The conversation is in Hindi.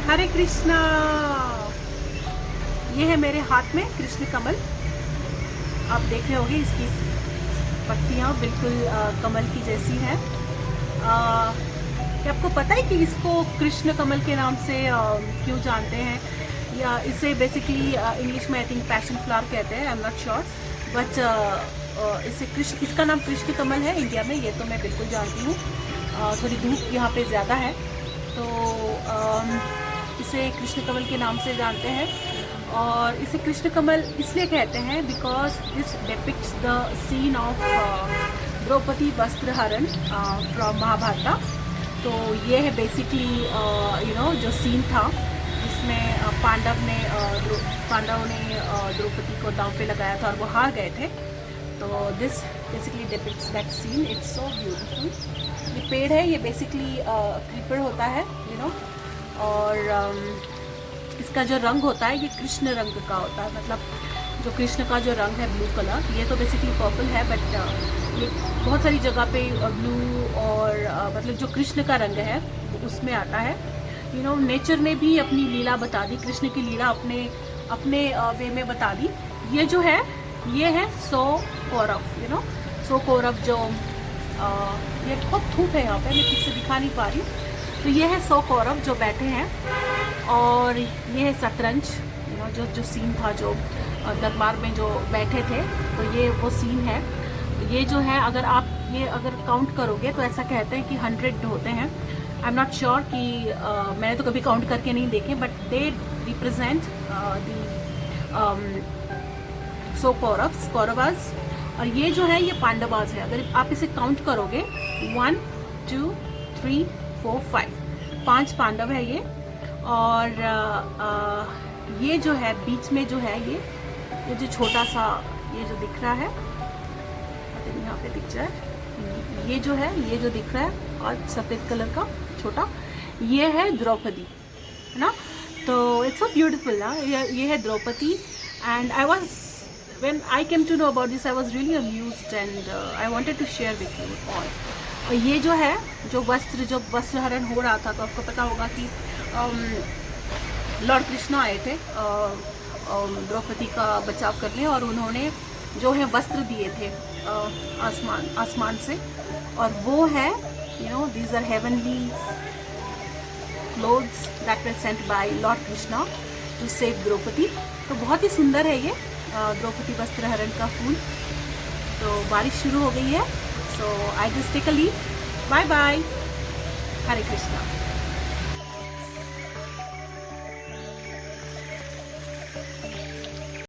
हरे कृष्णा। ये है मेरे हाथ में कृष्ण कमल। आप देख रहे होंगे इसकी पत्तियां बिल्कुल कमल की जैसी हैं। क्या आपको पता है कि इसको कृष्ण कमल के नाम से क्यों जानते हैं? या इसे बेसिकली इंग्लिश में आई थिंक पैशन फ्लावर कहते हैं, I am not sure, but इसे कृष्ण, इसका नाम कृष्ण कमल है इंडिया में, ये तो मैं बिल्कुल जानती हूँ। थोड़ी धूप यहाँ पे ज़्यादा है तो इसे कृष्ण कमल के नाम से जानते हैं। और इसे कृष्ण कमल इसलिए कहते हैं because this depicts the scene of Draupadi vastraharan from Mahabharat. तो ये है बेसिकली जो सीन था जिसमें पांडवों ने द्रौपदी को दांव पे लगाया था और वो हार गए थे। तो this basically depicts that scene. It's so beautiful. ये पेड़ है, ये बेसिकली क्रीपर होता है और इसका जो रंग होता है ये कृष्ण रंग का होता है, मतलब जो कृष्ण का जो रंग है ब्लू कलर। ये तो बेसिकली पर्पल है बट ये बहुत सारी जगह पे ब्लू और मतलब जो कृष्ण का रंग है उसमें आता है। नेचर ने भी अपनी लीला बता दी, कृष्ण की लीला अपने वे में बता दी। ये जो है ये है 100 कौरव, 100 कौरव जो ये बहुत धूप है यहाँ पे, मैं ठीक से दिखा नहीं पा रही। तो ये है 100 कौरव जो बैठे हैं और ये है शतरंज, जो सीन था जो दरबार में जो बैठे थे, तो ये वो सीन है। ये जो है अगर काउंट करोगे तो ऐसा कहते हैं कि 100 होते हैं। आई एम नॉट श्योर कि मैंने तो कभी काउंट करके नहीं देखे, but they represent the 100 Kauravas. और ये जो है ये पांडवास है। अगर आप इसे काउंट करोगे 1 2 3 4 5 पांडव है ये। और ये जो है बीच में जो है ये जो छोटा सा ये जो दिख रहा है, यहाँ पे दिख रहा है, ये जो है ये जो दिख रहा है और सफ़ेद कलर का छोटा, ये है द्रौपदी, है ना। तो इट्स सो ब्यूटीफुल ना। ये है Draupadi. And when I came to know about this, I was really amused and I wanted to share with you all. और ये जो है जो वस्त्रहरण हो रहा था, तो आपको पता होगा कि लॉर्ड कृष्णा आए थे द्रौपदी का बचाव करने, और उन्होंने जो है वस्त्र दिए थे आसमान से, और वो है these are heavenly clothes that were sent by Lord Krishna to save Draupadi. तो बहुत ही सुंदर है ये द्रौपदी वस्त्रहरण का फूल। तो बारिश शुरू हो गई है, so I just take a leave. Bye bye. Hare Krishna.